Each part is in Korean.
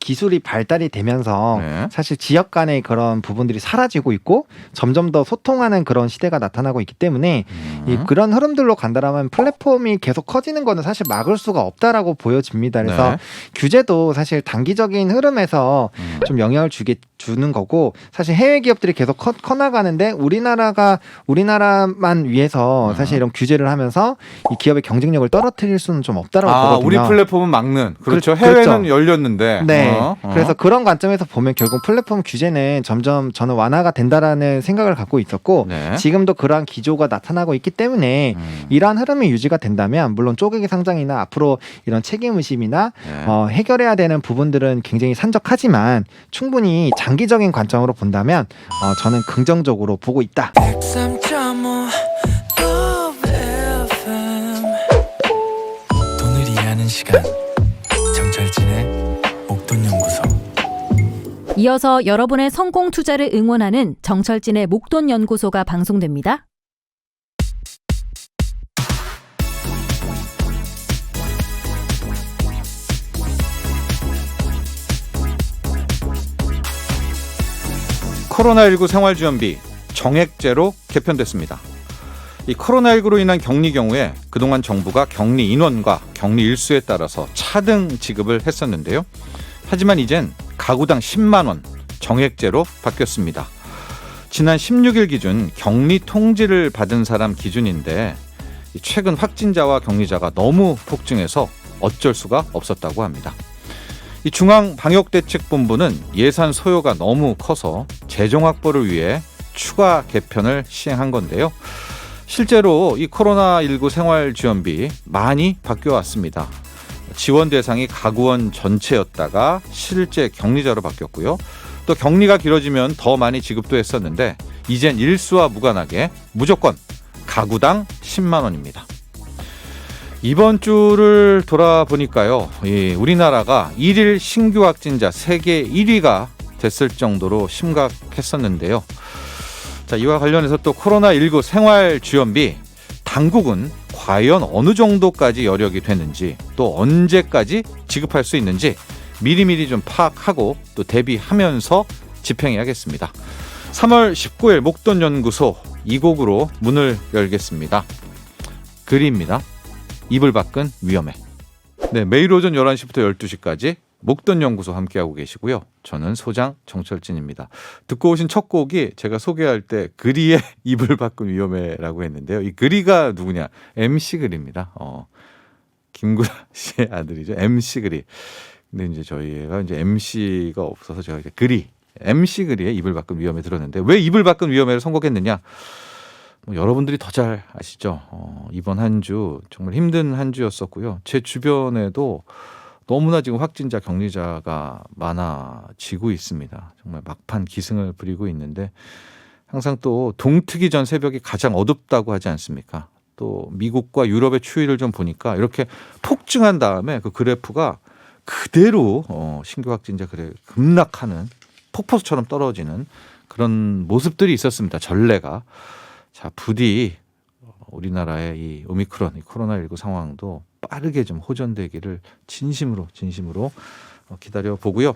기술이 발달이 되면서 네. 사실 지역 간의 그런 부분들이 사라지고 있고 점점 더 소통하는 그런 시대가 나타나고 있기 때문에 그런 흐름들로 간다라면 플랫폼이 계속 커지는 거는 사실 막을 수가 없다라고 보여집니다. 그래서 네. 규제도 사실 단기적인 흐름에서 좀 영향을 주는 거고 사실 해외 기업들이 계속 커나가는데 우리나라만 위해서 사실 이런 규제를 하면서 이 기업의 경쟁력을 떨어뜨릴 수는 좀 없다라고 보거든요. 우리 플랫폼은 막는. 그렇죠. 그렇죠. 해외는 열렸는데. 네. 그래서 그런 관점에서 보면 결국 플랫폼 규제는 점점 저는 완화가 된다라는 생각을 갖고 있었고 네. 지금도 그러한 기조가 나타나고 있기 때문에 이러한 흐름이 유지가 된다면 물론 쪼개기 상장이나 앞으로 이런 책임의식이나 네. 해결해야 되는 부분들은 굉장히 산적하지만 충분히 장기적인 관점으로 본다면 저는 긍정적으로 보고 있다. 103.5 돈을 이해하는 시간 정철진의 목돈연구소. 이어서 여러분의 성공 투자를 응원하는 정철진의 목돈연구소가 방송됩니다. 코로나19 생활지원비 정액제로 개편됐습니다. 이 코로나19로 인한 격리 경우에 그동안 정부가 격리 인원과 격리 일수에 따라서 차등 지급을 했었는데요. 하지만 이젠 가구당 10만 원 정액제로 바뀌었습니다. 지난 16일 기준 격리 통지를 받은 사람 기준인데 최근 확진자와 격리자가 너무 폭증해서 어쩔 수가 없었다고 합니다. 이 중앙방역대책본부는 예산 소요가 너무 커서 재정 확보를 위해 추가 개편을 시행한 건데요. 실제로 이 코로나19 생활지원비 많이 바뀌어왔습니다. 지원 대상이 가구원 전체였다가 실제 격리자로 바뀌었고요. 또 격리가 길어지면 더 많이 지급도 했었는데 이젠 일수와 무관하게 무조건 가구당 10만 원입니다. 이번 주를 돌아보니까요, 우리나라가 1일 신규 확진자 세계 1위가 됐을 정도로 심각했었는데요. 자, 이와 관련해서 또 코로나19 생활지원비 당국은 과연 어느 정도까지 여력이 되는지 또 언제까지 지급할 수 있는지 미리미리 좀 파악하고 또 대비하면서 집행해야겠습니다. 3월 19일 목돈연구소 2곡으로 문을 열겠습니다. 글입니다. 이불 밖은 위험해. 네, 매일 오전 11시부터 12시까지 목돈연구소 함께하고 계시고요. 저는 소장 정철진입니다. 듣고 오신 첫 곡이 제가 소개할 때 그리의 이불 밖은 위험해라고 했는데요. 이 그리가 누구냐? MC 그리입니다. 김구라 씨의 아들이죠. MC 그리. 근데 이제 저희가 이제 MC가 없어서 제가 이제 그리, MC 그리의 이불 밖은 위험해 들었는데 왜 이불 밖은 위험해를 선곡했느냐? 여러분들이 더 잘 아시죠. 이번 한 주 정말 힘든 한 주였었고요. 제 주변에도 너무나 지금 확진자, 격리자가 많아지고 있습니다. 정말 막판 기승을 부리고 있는데 항상 또 동트기 전 새벽이 가장 어둡다고 하지 않습니까? 또 미국과 유럽의 추이를 좀 보니까 이렇게 폭증한 다음에 그 그래프가 그대로 신규 확진자 급락하는 폭포수처럼 떨어지는 그런 모습들이 있었습니다. 전례가. 자, 부디 우리나라의 이 오미크론, 이 코로나19 상황도 빠르게 좀 호전되기를 진심으로 기다려 보고요.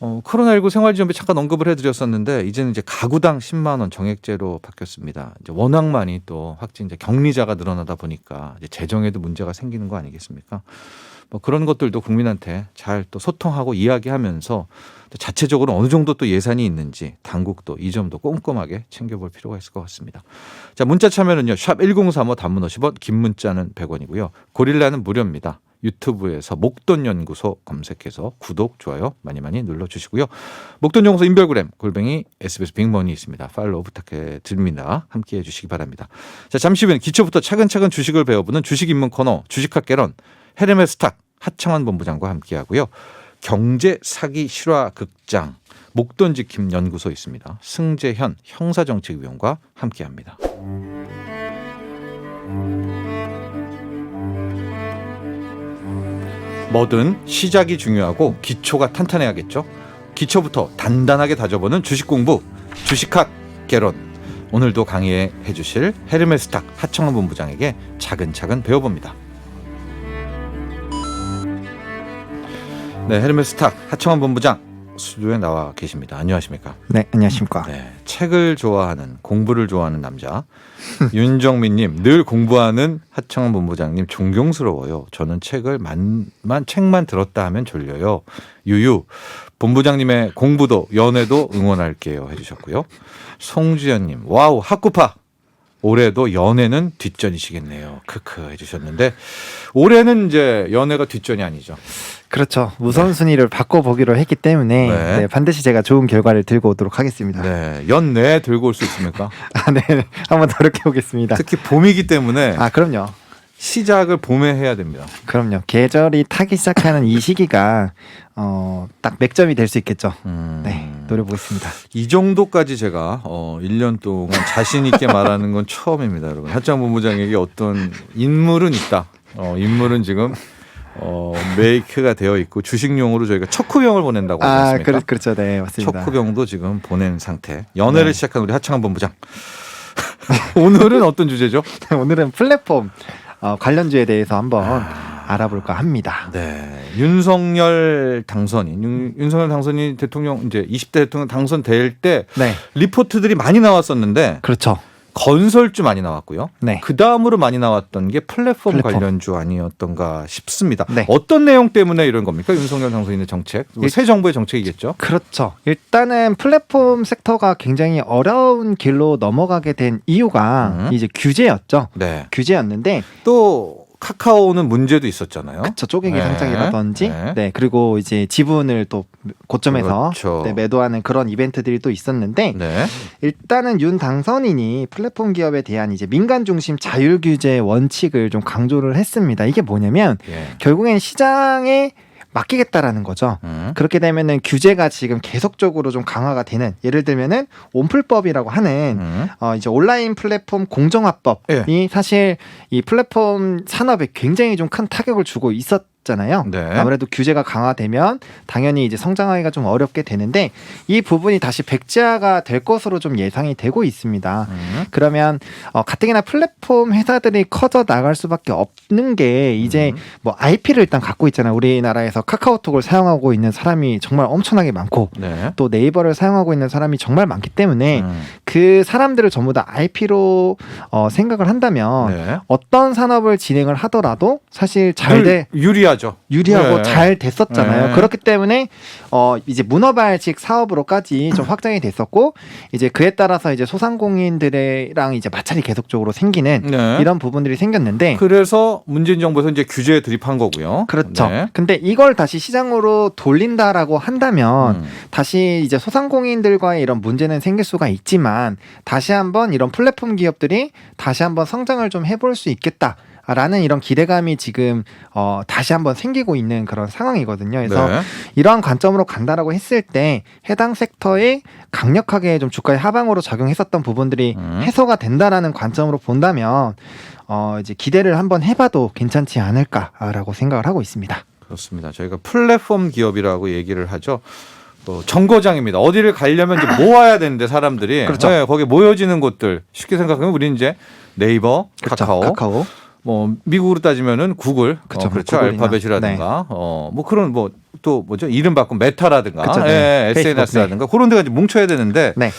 코로나19 생활지원비 잠깐 언급을 해드렸었는데 이제는 이제 가구당 10만 원 정액제로 바뀌었습니다. 이제 워낙 많이 또 확진자, 격리자가 늘어나다 보니까 이제 재정에도 문제가 생기는 거 아니겠습니까? 그런 것들도 국민한테 잘 또 소통하고 이야기하면서 또 자체적으로 어느 정도 또 예산이 있는지 당국도 이 점도 꼼꼼하게 챙겨볼 필요가 있을 것 같습니다. 자, 문자 참여는요. 샵 1035 단문 50원, 긴 문자는 100원이고요. 고릴라는 무료입니다. 유튜브에서 목돈연구소 검색해서 구독, 좋아요 많이 눌러주시고요. 목돈연구소 인별그램 @ SBS 빅머니 있습니다. 팔로우 부탁드립니다. 함께해 주시기 바랍니다. 자, 잠시 후에는 기초부터 차근차근 주식을 배워보는 주식 입문 코너 주식학개론 헤르메스탁 하창환 본부장과 함께하고요. 경제 사기 실화 극장 목돈지킴 연구소 있습니다. 승재현 형사정책위원과 함께합니다. 뭐든 시작이 중요하고 기초가 탄탄해야겠죠. 기초부터 단단하게 다져보는 주식 공부 주식학 개론. 오늘도 강의해 주실 헤르메스탁 하창환 본부장에게 차근차근 배워봅니다. 네, 헬멧스탁 하청원 본부장 스튜디오에 나와 계십니다. 안녕하십니까? 네, 안녕하십니까. 네, 책을 좋아하는 공부를 좋아하는 남자 윤정민님, 늘 공부하는 하청원 본부장님 존경스러워요. 저는 책만 들었다 하면 졸려요. 유유 본부장님의 공부도 연애도 응원할게요 해주셨고요. 송주연님, 와우 학구파. 올해도 연애는 뒷전이시겠네요. 크크 해주셨는데 올해는 이제 연애가 뒷전이 아니죠. 그렇죠. 우선순위를 바꿔보기로 했기 때문에 네. 네, 반드시 제가 좋은 결과를 들고 오도록 하겠습니다. 네, 연내 들고 올 수 있습니까? 아, 네. 한번 노력해 보겠습니다. 특히 봄이기 때문에 아, 그럼요. 시작을 봄에 해야 됩니다. 그럼요. 계절이 타기 시작하는 이 시기가 딱 맥점이 될 수 있겠죠. 네, 노려보겠습니다. 이 정도까지 제가 1년 동안 자신 있게 말하는 건 처음입니다, 여러분. 하청 본부장에게 어떤 인물은 있다. 인물은 지금 메이크가 되어 있고 주식용으로 저희가 척후병을 보낸다고 하지 아, 않습니까? 그렇죠. 네, 맞습니다. 척후병도 지금 보낸 상태. 연애를 네. 시작한 우리 하청원 본부장. 오늘은 어떤 주제죠? 오늘은 플랫폼 관련주에 대해서 한번 알아볼까 합니다. 네, 윤석열 당선인 대통령 이제 20대 대통령 당선될 때 네, 리포트들이 많이 나왔었는데 그렇죠. 건설주 많이 나왔고요. 네. 그 다음으로 많이 나왔던 게 플랫폼 플랫폼. 관련주 아니었던가 싶습니다. 네. 어떤 내용 때문에 이런 겁니까? 윤석열 당선인의 정책, 새 정부의 정책이겠죠. 그렇죠. 일단은 플랫폼 섹터가 굉장히 어려운 길로 넘어가게 된 이유가 이제 규제였죠. 네. 규제였는데 또 카카오는 문제도 있었잖아요. 그쵸, 쪼개기 네. 상장이라든지 네. 네, 그리고 이제 지분을 또 고점에서 그렇죠. 네, 매도하는 그런 이벤트들이 또 있었는데 네. 일단은 윤 당선인이 플랫폼 기업에 대한 이제 민간 중심 자율 규제 원칙을 좀 강조를 했습니다. 이게 뭐냐면 예. 결국엔 시장에 맡기겠다라는 거죠. 그렇게 되면은 규제가 지금 계속적으로 좀 강화가 되는, 예를 들면은 온플법이라고 하는 이제 온라인 플랫폼 공정화법이 예. 사실 이 플랫폼 산업에 굉장히 좀 큰 타격을 주고 있었잖아요. 네. 아무래도 규제가 강화되면 당연히 이제 성장하기가 좀 어렵게 되는데 이 부분이 다시 백지화가 될 것으로 좀 예상이 되고 있습니다. 그러면 가뜩이나 플랫폼 회사들이 커져 나갈 수밖에 없는 게 이제 뭐 IP를 일단 갖고 있잖아요. 우리나라에서 카카오톡을 사용하고 있는 사람이 정말 엄청나게 많고 네. 또 네이버를 사용하고 있는 사람이 정말 많기 때문에 그 사람들을 전부 다 IP로 생각을 한다면 네. 어떤 산업을 진행을 하더라도 사실 유리하죠. 유리하고 네. 잘 됐었잖아요. 네. 그렇기 때문에 이제 문어발식 사업으로까지 좀 확장이 됐었고 이제 그에 따라서 이제 소상공인들이랑 이제 마찰이 계속적으로 생기는 네. 이런 부분들이 생겼는데 그래서 문재인 정부에서 이제 규제에 들입한 거고요. 그렇죠. 네. 근데 이걸 다시 시장으로 돌린다라고 한다면 다시 이제 소상공인들과의 이런 문제는 생길 수가 있지만 다시 한번 이런 플랫폼 기업들이 다시 한번 성장을 좀 해볼 수 있겠다라는 이런 기대감이 지금 다시 한번 생기고 있는 그런 상황이거든요. 그래서 네. 이러한 관점으로 간다라고 했을 때 해당 섹터에 강력하게 좀 주가의 하방으로 작용했었던 부분들이 해소가 된다라는 관점으로 본다면 이제 기대를 한번 해봐도 괜찮지 않을까라고 생각을 하고 있습니다. 그렇습니다. 저희가 플랫폼 기업이라고 얘기를 하죠. 정거장입니다. 어디를 가려면 이제 모아야 되는데 사람들이 그렇죠. 네, 거기 모여지는 곳들 쉽게 생각하면 우리 이제 네이버, 그렇죠. 카카오, 뭐 미국으로 따지면은 구글, 그렇죠. 그렇죠. 구글이나. 알파벳이라든가, 뭐 그런 뭐 또 뭐죠 이름 바꾼 메타라든가, 그렇죠. 네. 예, 페이스북, SNS라든가 그런 데가 이제 뭉쳐야 되는데. 네.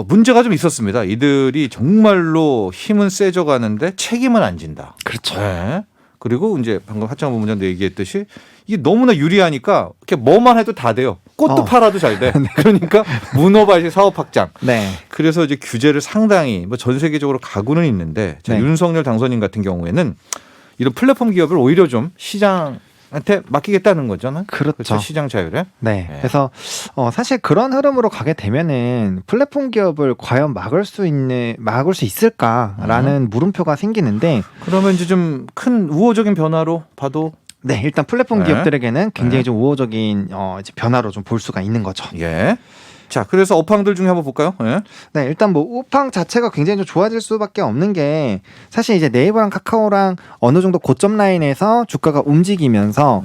문제가 좀 있었습니다. 이들이 정말로 힘은 세져 가는데 책임은 안 진다. 그렇죠. 네. 그리고 이제 방금 하창원 본부장도 얘기했듯이 이게 너무나 유리하니까 이렇게 뭐만 해도 다 돼요. 꽃도 팔아도 잘 돼. 그러니까 문어발식 사업 확장. 네. 그래서 이제 규제를 상당히 뭐 전 세계적으로 가고는 있는데 자, 네. 윤석열 당선인 같은 경우에는 이런 플랫폼 기업을 오히려 좀 시장한테 맡기겠다는 거잖아요. 그렇죠. 시장 자율에. 네. 네. 그래서 사실 그런 흐름으로 가게 되면은 플랫폼 기업을 과연 막을 수 있을까라는 물음표가 생기는데 그러면 이제 좀 큰 우호적인 변화로 봐도 네, 일단 플랫폼 네. 기업들에게는 굉장히 네. 좀 우호적인 이제 변화로 좀 볼 수가 있는 거죠. 예. 자, 그래서 업황들 중에 한번 볼까요? 예. 네, 일단 뭐 우팡 자체가 굉장히 좀 좋아질 수밖에 없는 게 사실 이제 네이버랑 카카오랑 어느 정도 고점 라인에서 주가가 움직이면서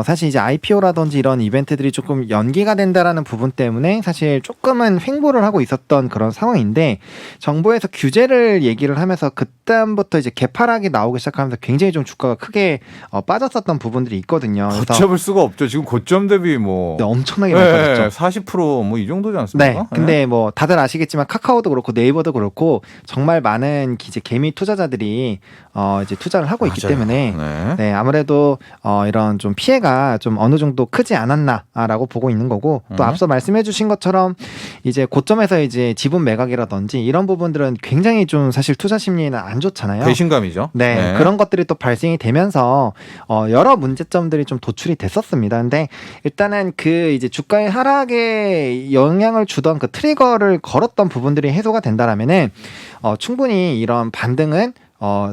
사실 이제 IPO라든지 이런 이벤트들이 조금 연기가 된다라는 부분 때문에 사실 조금은 횡보를 하고 있었던 그런 상황인데 정부에서 규제를 얘기를 하면서 그다음부터 이제 개파락이 나오기 시작하면서 굉장히 좀 주가가 크게 빠졌었던 부분들이 있거든요. 그래서 걷잡을 수가 없죠. 지금 고점 대비 뭐 네, 엄청나게 많이 빠졌죠. 40%뭐 이 정도지 않습니까? 네. 근데 뭐 다들 아시겠지만 카카오도 그렇고 네이버도 그렇고 정말 많은 이제 개미 투자자들이 이제 투자를 하고 있기 맞아요. 때문에 네. 네, 아무래도 이런 좀 피해가 좀 어느 정도 크지 않았나라고 보고 있는 거고 또 앞서 말씀해 주신 것처럼 이제 고점에서 이제 지분 매각이라든지 이런 부분들은 굉장히 좀 사실 투자 심리는 안 좋잖아요. 배신감이죠. 네, 그런 것들이 또 발생이 되면서 여러 문제점들이 좀 도출이 됐었습니다. 근데 일단은 그 이제 주가의 하락에 영향을 주던 그 트리거를 걸었던 부분들이 해소가 된다라면은 충분히 이런 반등은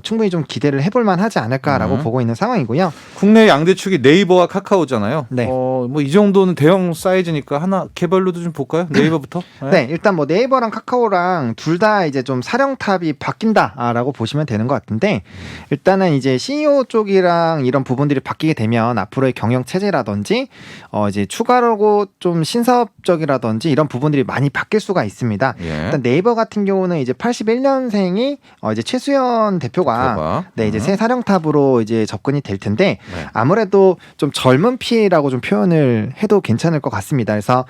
충분히 좀 기대를 해볼만 하지 않을까라고 보고 있는 상황이고요. 국내 양대축이 네이버와 카카오잖아요. 네. 뭐 이 정도는 대형 사이즈니까 하나 개별로도 좀 볼까요? 네이버부터. 네, 일단 뭐 네이버랑 카카오랑 둘 다 이제 좀 사령탑이 바뀐다라고 보시면 되는 것 같은데 일단은 이제 CEO 쪽이랑 이런 부분들이 바뀌게 되면 앞으로의 경영 체제라든지 이제 추가로 좀 신사업적이라든지 이런 부분들이 많이 바뀔 수가 있습니다. 예. 일단 네이버 같은 경우는 이제 81년생이 이제 최수연 대표가 네, 이제 새 사령탑으로 이제 접근이 될 텐데 네. 아무래도 좀 젊은 피라고 좀 표현을 해도 괜찮을 것 같습니다. 그래서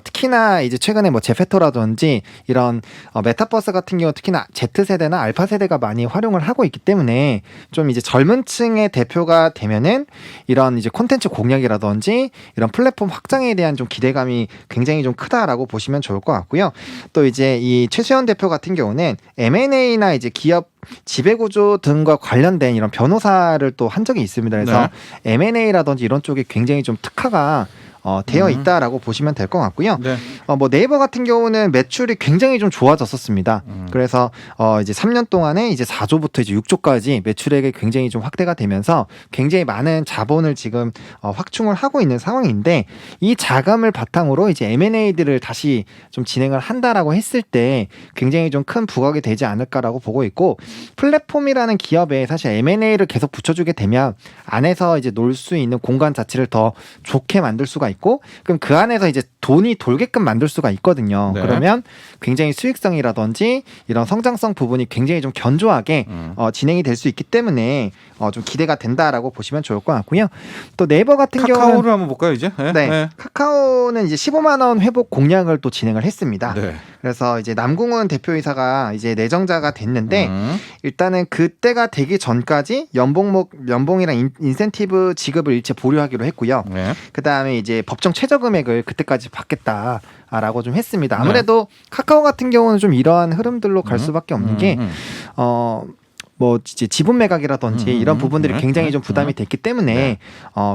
특히나 이제 최근에 뭐 제페토라든지 이런 메타버스 같은 경우 특히나 Z세대나 알파 세대가 많이 활용을 하고 있기 때문에 좀 이제 젊은 층의 대표가 되면은 이런 이제 콘텐츠 공략이라든지 이런 플랫폼 확장에 대한 좀 기대감이 굉장히 좀 크다라고 보시면 좋을 것 같고요. 또 이제 이 최수연 대표 같은 경우는 M&A나 이제 기업 지배구조 등과 관련된 이런 변호사를 또 한 적이 있습니다. 그래서 M&A라든지 이런 쪽에 굉장히 좀 특화가 되어 있다라고 보시면 될 것 같고요. 네. 뭐 네이버 같은 경우는 매출이 굉장히 좀 좋아졌었습니다. 그래서 이제 3년 동안에 이제 4조부터 이제 6조까지 매출액이 굉장히 좀 확대가 되면서 굉장히 많은 자본을 지금 확충을 하고 있는 상황인데 이 자금을 바탕으로 이제 M&A들을 다시 좀 진행을 한다라고 했을 때 굉장히 좀 큰 부각이 되지 않을까라고 보고 있고 플랫폼이라는 기업에 사실 M&A를 계속 붙여주게 되면 안에서 이제 놀 수 있는 공간 자체를 더 좋게 만들 수가 있고 그럼 그 안에서 이제 돈이 돌게끔 만들 수가 있거든요. 네. 그러면 굉장히 수익성이라든지 이런 성장성 부분이 굉장히 좀 견조하게 진행이 될 수 있기 때문에 좀 기대가 된다라고 보시면 좋을 것 같고요. 또 네이버 같은 카카오를 경우는 한번 볼까요, 이제? 네, 카카오는 이제 15만 원 회복 공약을 또 진행을 했습니다. 네. 그래서 이제 남궁훈 대표이사가 이제 내정자가 됐는데 일단은 그때가 되기 전까지 연봉이랑 인센티브 지급을 일체 보류하기로 했고요. 네. 그 다음에 이제 법정 최저 금액을 그때까지 받겠다라고 좀 했습니다. 아무래도 카카오 같은 경우는 좀 이러한 흐름들로 갈 수밖에 없는 게 뭐 이제 지분 매각이라든지 이런 부분들이 굉장히 좀 부담이 됐기 때문에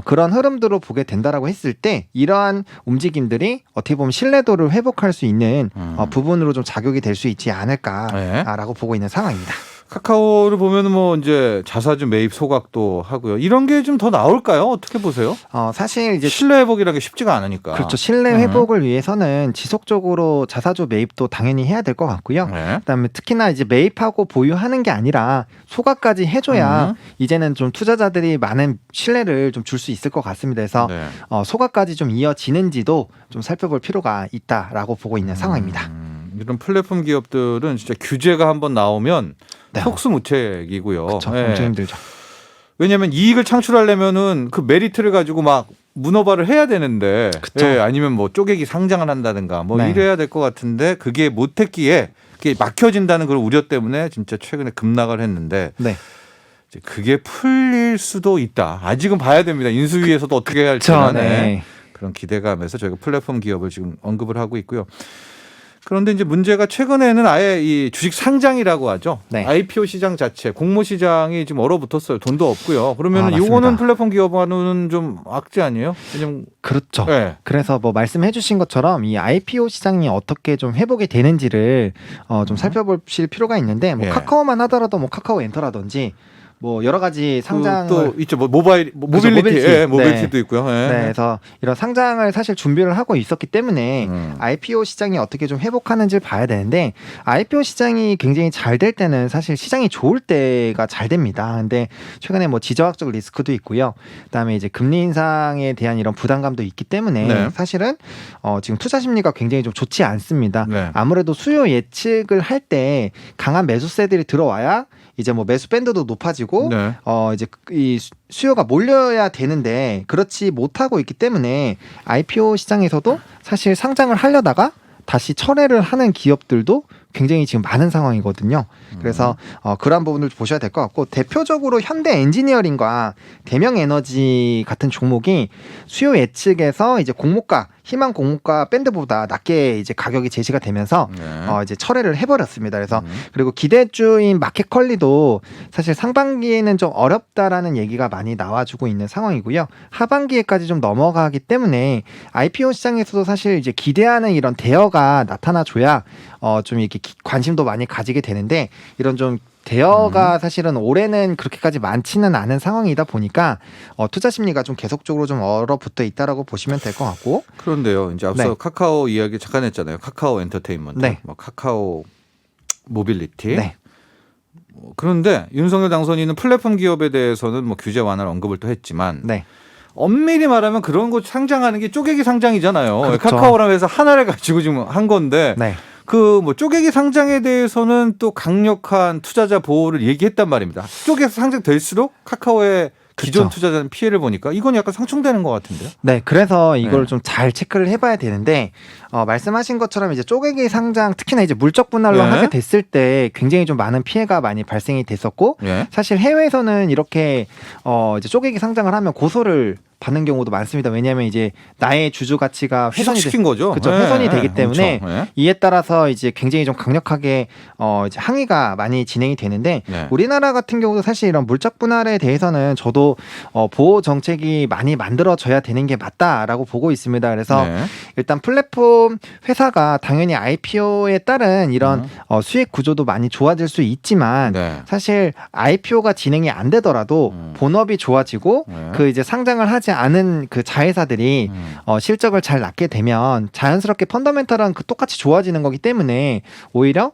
그런 흐름들로 보게 된다라고 했을 때 이러한 움직임들이 어떻게 보면 신뢰도를 회복할 수 있는 부분으로 좀 작용이 될 수 있지 않을까라고 보고 있는 상황입니다. 카카오를 보면은 뭐 이제 자사주 매입 소각도 하고요. 이런 게 좀 더 나올까요? 어떻게 보세요? 사실 이제 신뢰 회복이라는 게 쉽지가 않으니까. 그렇죠. 신뢰 회복을 위해서는 지속적으로 자사주 매입도 당연히 해야 될 것 같고요. 네. 그다음에 특히나 이제 매입하고 보유하는 게 아니라 소각까지 해줘야 이제는 좀 투자자들이 많은 신뢰를 좀 줄 수 있을 것 같습니다. 그래서 네. 소각까지 좀 이어지는지도 좀 살펴볼 필요가 있다라고 보고 있는 상황입니다. 이런 플랫폼 기업들은 진짜 규제가 한번 나오면 네. 속수무책이고요. 그렇죠. 네. 엄청 힘들죠. 왜냐하면 이익을 창출하려면은 그 메리트를 가지고 막 문어발을 해야 되는데, 그쵸. 예, 아니면 뭐 쪼개기 상장을 한다든가 뭐 네. 이래야 될 것 같은데 그게 못했기에 그게 막혀진다는 그런 우려 때문에 진짜 최근에 급락을 했는데 네. 이제 그게 풀릴 수도 있다. 아직은 봐야 됩니다. 인수위에서도 어떻게 해야 할지는 네. 그런 기대감에서 저희가 플랫폼 기업을 지금 언급을 하고 있고요. 그런데 이제 문제가 최근에는 아예 이 주식 상장이라고 하죠. 네. IPO 시장 자체, 공모 시장이 지금 얼어붙었어요. 돈도 없고요. 그러면 맞습니다. 이거는 플랫폼 기업하고는 좀 악재 아니에요? 왜냐면 그렇죠. 네. 그래서 뭐 말씀해주신 것처럼 이 IPO 시장이 어떻게 좀 회복이 되는지를 좀 살펴보실 필요가 있는데 뭐 예. 카카오만 하더라도 뭐 카카오 엔터라든지 뭐 여러 가지 상장을 또 있죠. 뭐 모빌리티, 모빌리티. 예, 모빌리티도 있고요. 예. 네, 그래서 이런 상장을 사실 준비를 하고 있었기 때문에 IPO 시장이 어떻게 좀 회복하는지를 봐야 되는데 IPO 시장이 굉장히 잘 될 때는 사실 시장이 좋을 때가 잘 됩니다. 근데 최근에 뭐 지정학적 리스크도 있고요. 그다음에 이제 금리 인상에 대한 이런 부담감도 있기 때문에 네. 사실은 지금 투자 심리가 굉장히 좀 좋지 않습니다. 네. 아무래도 수요 예측을 할 때 강한 매수세들이 들어와야 이제 뭐 매수 밴드도 높아지고 네. 이제 이 수요가 몰려야 되는데 그렇지 못하고 있기 때문에 IPO 시장에서도 사실 상장을 하려다가 다시 철회를 하는 기업들도 굉장히 지금 많은 상황이거든요. 그래서 그러한 부분을 보셔야 될 것 같고 대표적으로 현대 엔지니어링과 대명 에너지 같은 종목이 수요 예측에서 이제 공모가 희망 공모가 밴드보다 낮게 이제 가격이 제시가 되면서 네. 이제 철회를 해버렸습니다. 그래서 그리고 기대주인 마켓컬리도 사실 상반기에는 좀 어렵다라는 얘기가 많이 나와주고 있는 상황이고요. 하반기에까지 좀 넘어가기 때문에 IPO 시장에서도 사실 이제 기대하는 이런 대여가 나타나줘야 좀 이렇게 관심도 많이 가지게 되는데 이런 좀 대여가 사실은 올해는 그렇게까지 많지는 않은 상황이다 보니까 투자 심리가 좀 계속적으로 좀 얼어붙어 있다라고 보시면 될 것 같고 그런데요. 이제 앞서 네. 카카오 이야기 잠깐 했잖아요. 카카오 엔터테인먼트, 네. 뭐 카카오 모빌리티. 네. 그런데 윤석열 당선인은 플랫폼 기업에 대해서는 뭐 규제 완화를 언급을 또 했지만 네. 엄밀히 말하면 그런 거 상장하는 게 쪼개기 상장이잖아요. 그렇죠. 카카오라고 해서 하나를 가지고 지금 한 건데 네. 그 뭐 쪼개기 상장에 대해서는 또 강력한 투자자 보호를 얘기했단 말입니다. 쪼개서 상장될수록 카카오의 기존 그렇죠. 투자자는 피해를 보니까 이건 약간 상충되는 것 같은데요. 네, 그래서 이걸 네. 좀 잘 체크를 해봐야 되는데 말씀하신 것처럼 이제 쪼개기 상장 특히나 이제 물적 분할로 네. 하게 됐을 때 굉장히 좀 많은 피해가 많이 발생이 됐었고 예. 사실 해외에서는 이렇게 이제 쪼개기 상장을 하면 고소를 받는 경우도 많습니다. 왜냐하면 이제 나의 주주 가치가 훼손이 희석시킨 거죠. 그렇죠. 예, 훼손이 되기 예, 때문에 엄청. 예. 이에 따라서 이제 굉장히 좀 강력하게 이제 항의가 많이 진행이 되는데 네. 우리나라 같은 경우도 사실 이런 물적 분할에 대해서는 저도 보호 정책이 많이 만들어져야 되는 게 맞다라고 보고 있습니다. 그래서 네. 일단 플랫폼 회사가 당연히 IPO에 따른 이런 수익 구조도 많이 좋아질 수 있지만 네. 사실 IPO가 진행이 안 되더라도 본업이 좋아지고 네. 그 이제 상장을 하지 않은 그 자회사들이 실적을 잘 낳게 되면 자연스럽게 펀더멘털은 그 똑같이 좋아지는 거기 때문에 오히려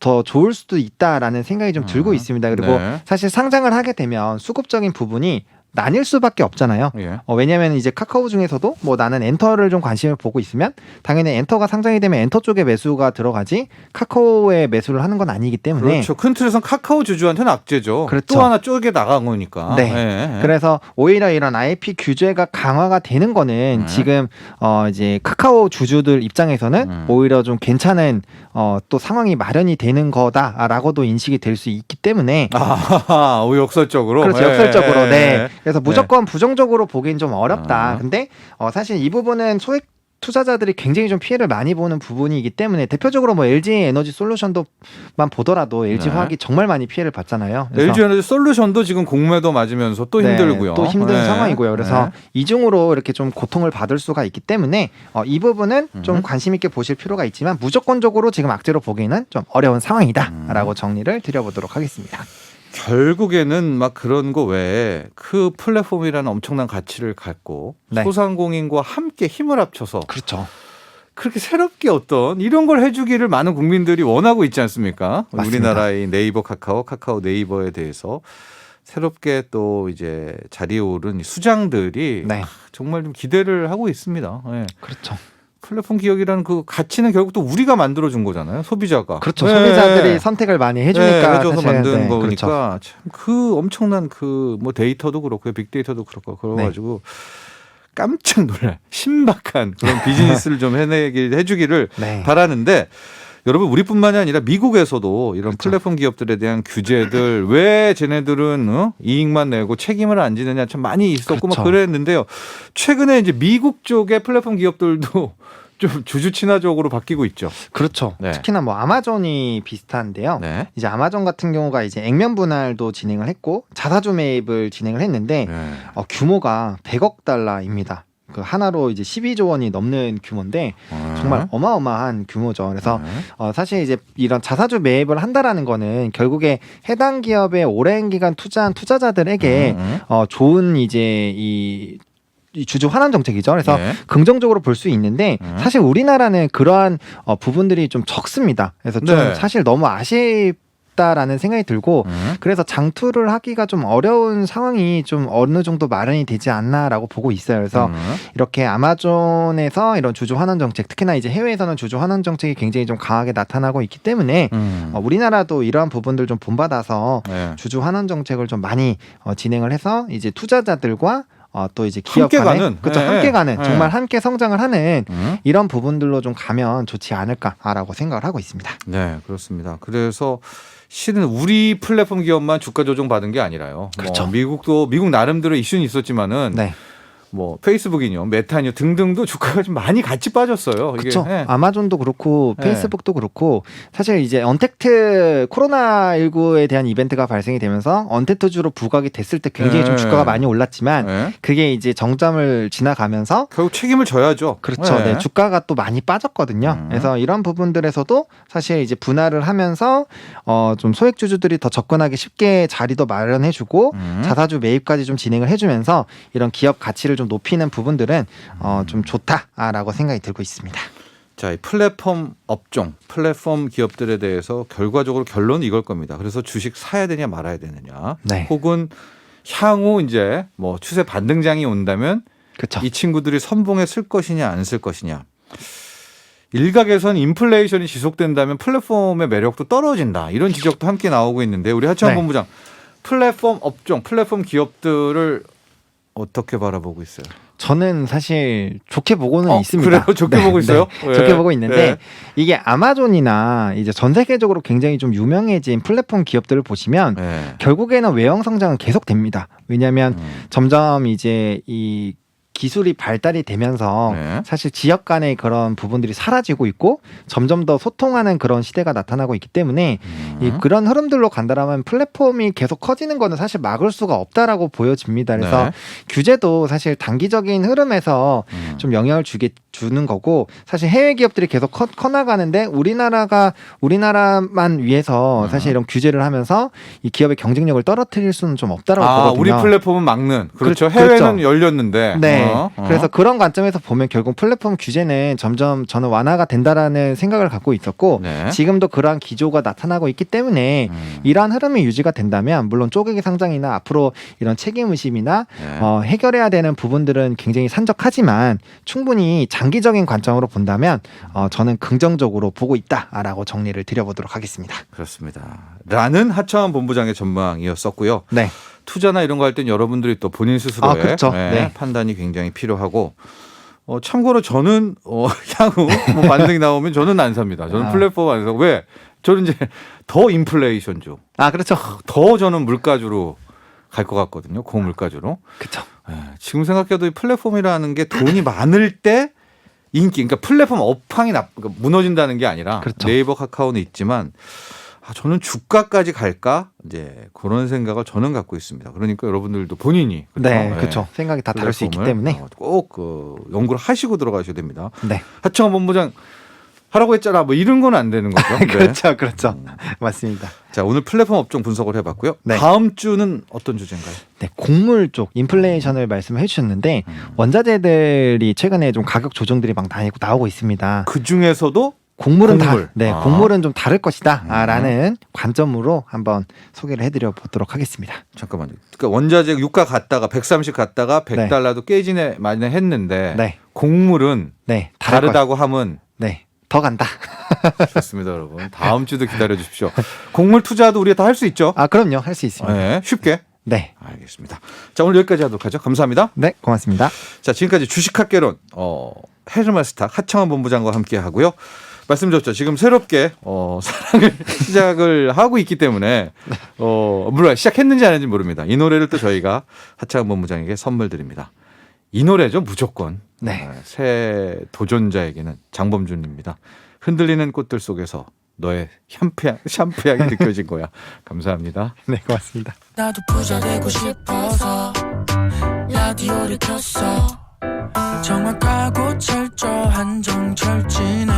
더 좋을 수도 있다라는 생각이 좀 들고 있습니다. 그리고 네. 사실 상장을 하게 되면 수급적인 부분이 나뉠 수밖에 없잖아요. 예. 왜냐하면 이제 카카오 중에서도 뭐 나는 엔터를 좀 관심을 보고 있으면 당연히 엔터가 상장이 되면 엔터 쪽에 매수가 들어가지 카카오에 매수를 하는 건 아니기 때문에 그렇죠. 큰 틀에선 카카오 주주한테는 악재죠. 그렇죠. 또 하나 쪼개 나간 거니까. 네. 예. 그래서 오히려 이런 IP 규제가 강화가 되는 거는 네. 지금 이제 카카오 주주들 입장에서는 오히려 좀 괜찮은 또 상황이 마련이 되는 거다라고도 인식이 될 수 있기 때문에 아, 역설적으로. 그렇죠. 예. 역설적으로. 네. 예. 그래서 무조건 부정적으로 보기엔 좀 어렵다. 아. 근데 사실 이 부분은 소액 투자자들이 굉장히 좀 피해를 많이 보는 부분이기 때문에 대표적으로 뭐 LG 에너지 솔루션도만 보더라도 LG 네. 화학이 정말 많이 피해를 봤잖아요. 그래서 LG 에너지 솔루션도 지금 공매도 맞으면서 또 네, 힘들고요. 또 힘든 네. 상황이고요. 그래서 네. 이중으로 이렇게 좀 고통을 받을 수가 있기 때문에 이 부분은 좀 관심 있게 보실 필요가 있지만 무조건적으로 지금 악재로 보기에는 좀 어려운 상황이다라고 정리를 드려보도록 하겠습니다. 결국에는 막 그런 거 외에 그 플랫폼이라는 엄청난 가치를 갖고 네. 소상공인과 함께 힘을 합쳐서 그렇죠. 그렇게 새롭게 어떤 이런 걸 해주기를 많은 국민들이 원하고 있지 않습니까? 맞습니다. 우리나라의 네이버 카카오 네이버에 대해서 새롭게 또 이제 자리에 오른 수장들이 네. 정말 좀 기대를 하고 있습니다. 예. 그렇죠. 플랫폼 기업이라는 그 가치는 결국 또 우리가 만들어준 거잖아요. 소비자가. 그렇죠. 예. 소비자들이 선택을 많이 해주니까 해줘서 사실, 만든 네, 거니까 그렇죠. 참 그 엄청난 그 뭐 데이터도 그렇고 빅데이터도 그렇고 그래가지고 깜짝 놀랄 신박한 그런 비즈니스를 좀 해주기를 네. 바라는데 여러분 우리뿐만이 아니라 미국에서도 이런 그렇죠. 플랫폼 기업들에 대한 규제들 왜 쟤네들은 이익만 내고 책임을 안 지느냐 참 많이 있었고 그렇죠. 막 그랬는데요. 최근에 이제 미국 쪽의 플랫폼 기업들도 좀 주주 친화적으로 바뀌고 있죠. 그렇죠. 네. 특히나 뭐 아마존이 비슷한데요. 네. 이제 아마존 같은 경우가 이제 액면 분할도 진행을 했고 자사주 매입을 진행을 했는데 네. 규모가 100억 달러입니다. 그 하나로 이제 12조 원이 넘는 규모인데 정말 어마어마한 규모죠. 그래서 사실 이제 이런 자사주 매입을 한다라는 거는 결국에 해당 기업에 오랜 기간 투자한 투자자들에게 좋은 이제 이 주주 환원 정책이죠. 그래서 예. 긍정적으로 볼 수 있는데 사실 우리나라는 그러한 부분들이 좀 적습니다. 그래서 좀 네. 사실 너무 아쉽다라는 생각이 들고 그래서 장투를 하기가 좀 어려운 상황이 좀 어느 정도 마련이 되지 않나라고 보고 있어요. 그래서 이렇게 아마존에서 이런 주주 환원 정책, 특히나 이제 해외에서는 주주 환원 정책이 굉장히 좀 강하게 나타나고 있기 때문에 우리나라도 이러한 부분들 좀 본받아서 네. 주주 환원 정책을 좀 많이 진행을 해서 이제 투자자들과 또 이제 기업 함께 간에 가는? 그렇죠. 네. 함께 가는 네. 정말 함께 성장을 하는 이런 부분들로 좀 가면 좋지 않을까라고 생각을 하고 있습니다. 네, 그렇습니다. 그래서 실은 우리 플랫폼 기업만 주가 조정 받은 게 아니라요. 그렇죠. 미국 나름대로 이슈는 있었지만은 네. 뭐 페이스북이요, 메타요 등등도 주가가 좀 많이 같이 빠졌어요. 이게. 그렇죠. 네. 아마존도 그렇고 네. 페이스북도 그렇고 사실 이제 언택트 코로나19에 대한 이벤트가 발생이 되면서 언택트주로 부각이 됐을 때 굉장히 좀 네. 주가가 많이 올랐지만 네. 그게 이제 정점을 지나가면서 결국 책임을 져야죠. 그렇죠. 네, 주가가 또 많이 빠졌거든요. 그래서 이런 부분들에서도 사실 이제 분할을 하면서 좀 소액주주들이 더 접근하기 쉽게 자리도 마련해주고 자사주 매입까지 좀 진행을 해주면서 이런 기업 가치를 좀 높이는 부분들은 좀 좋다라고 생각이 들고 있습니다. 자, 이 플랫폼 업종, 플랫폼 기업들에 대해서 결과적으로 결론은 이걸 겁니다. 그래서 주식 사야 되냐 말아야 되느냐, 네. 혹은 향후 이제 뭐 추세 반등장이 온다면 그렇죠. 이 친구들이 선봉에 쓸 것이냐 안 쓸 것이냐. 일각에선 인플레이션이 지속된다면 플랫폼의 매력도 떨어진다. 이런 지적도 함께 나오고 있는데 우리 하창원 네. 본부장, 플랫폼 업종, 플랫폼 기업들을 어떻게 바라보고 있어요? 저는 사실 좋게 보고는 있습니다. 그래요? 좋게 보고 있어요? 네. 좋게 보고 있는데 네. 이게 아마존이나 이제 전 세계적으로 굉장히 좀 유명해진 플랫폼 기업들을 보시면 네. 결국에는 외형 성장은 계속됩니다. 왜냐하면 점점 이제 이 기술이 발달이 되면서 네. 사실 지역 간의 그런 부분들이 사라지고 있고 점점 더 소통하는 그런 시대가 나타나고 있기 때문에 그런 흐름들로 간다라면 플랫폼이 계속 커지는 거는 사실 막을 수가 없다라고 보여집니다. 그래서 네. 규제도 사실 단기적인 흐름에서 좀 영향을 주는 거고 사실 해외 기업들이 계속 커나가는데 우리나라만 위해서 사실 이런 규제를 하면서 이 기업의 경쟁력을 떨어뜨릴 수는 좀 없다라고 보거든요. 우리 플랫폼은 막는. 그렇죠. 그렇죠. 해외는 열렸는데. 네. 그래서 그런 관점에서 보면 결국 플랫폼 규제는 점점 저는 완화가 된다라는 생각을 갖고 있었고 네. 지금도 그러한 기조가 나타나고 있기 때문에 이러한 흐름이 유지가 된다면 물론 쪼개기 상장이나 앞으로 이런 책임의심이나 네. 해결해야 되는 부분들은 굉장히 산적하지만 충분히 장기적인 관점으로 본다면 저는 긍정적으로 보고 있다라고 정리를 드려보도록 하겠습니다. 그렇습니다. 라는 하창원 본부장의 전망이었었고요. 네. 투자나 이런 거 할 땐 여러분들이 또 본인 스스로의 그렇죠. 네. 판단이 굉장히 필요하고 참고로 저는 향후 뭐 반등이 나오면 저는 안 삽니다. 저는 플랫폼 안 사고 왜? 저는 이제 더 인플레이션주. 그렇죠. 더 저는 물가주로 갈 것 같거든요. 고물가주로. 그렇죠. 지금 생각해도 이 플랫폼이라는 게 돈이 많을 때 인기, 그러니까 플랫폼 업황이 그러니까 무너진다는 게 아니라 그렇죠. 네이버, 카카오는 있지만 저는 주가까지 갈까? 이제 그런 생각을 저는 갖고 있습니다. 그러니까 여러분들도 본인이 네, 그렇죠. 생각이 다 다를 수 있기 때문에 꼭 연구를 하시고 들어가셔야 됩니다. 네. 하창원 본부장 하라고 했잖아. 뭐 이런 건 안 되는 거죠. 네. 그렇죠. 맞습니다. 자, 오늘 플랫폼 업종 분석을 해봤고요. 네. 다음 주는 어떤 주제인가요? 네, 곡물 쪽 인플레이션을 말씀해 주셨는데 원자재들이 최근에 좀 가격 조정들이 막 나오고 있습니다. 그 중에서도 곡물은 곡물. 곡물은 좀 다를 것이다라는 관점으로 한번 소개를 해드려 보도록 하겠습니다. 잠깐만요. 그러니까 원자재 유가 갔다가 130 갔다가 100달러도 깨지네 많이 했는데 네. 곡물은 네, 다르다고 하면 네, 더 간다. 좋습니다, 여러분. 다음 주도 기다려 주십시오. 곡물 투자도 우리가 다 할 수 있죠? 그럼요, 할 수 있습니다. 네, 쉽게. 네, 알겠습니다. 자, 오늘 여기까지 하도록 하죠. 감사합니다. 네, 고맙습니다. 자, 지금까지 주식학개론 헤르마스탁 하창원 본부장과 함께 하고요. 말씀드렸죠. 지금 새롭게 사랑을 시작을 하고 있기 때문에 물론 시작했는지 안 했는지 모릅니다. 이 노래를 또 저희가 하창원 본부장에게 선물 드립니다. 이 노래죠, 무조건. 네. 새 도전자에게는 장범준입니다. 흔들리는 꽃들 속에서 너의 샴푸향이 느껴진 거야. 감사합니다. 네, 고맙습니다. 나도 부자 되고 싶어서 라디오를 켰어 정확하고 철저한 정철진의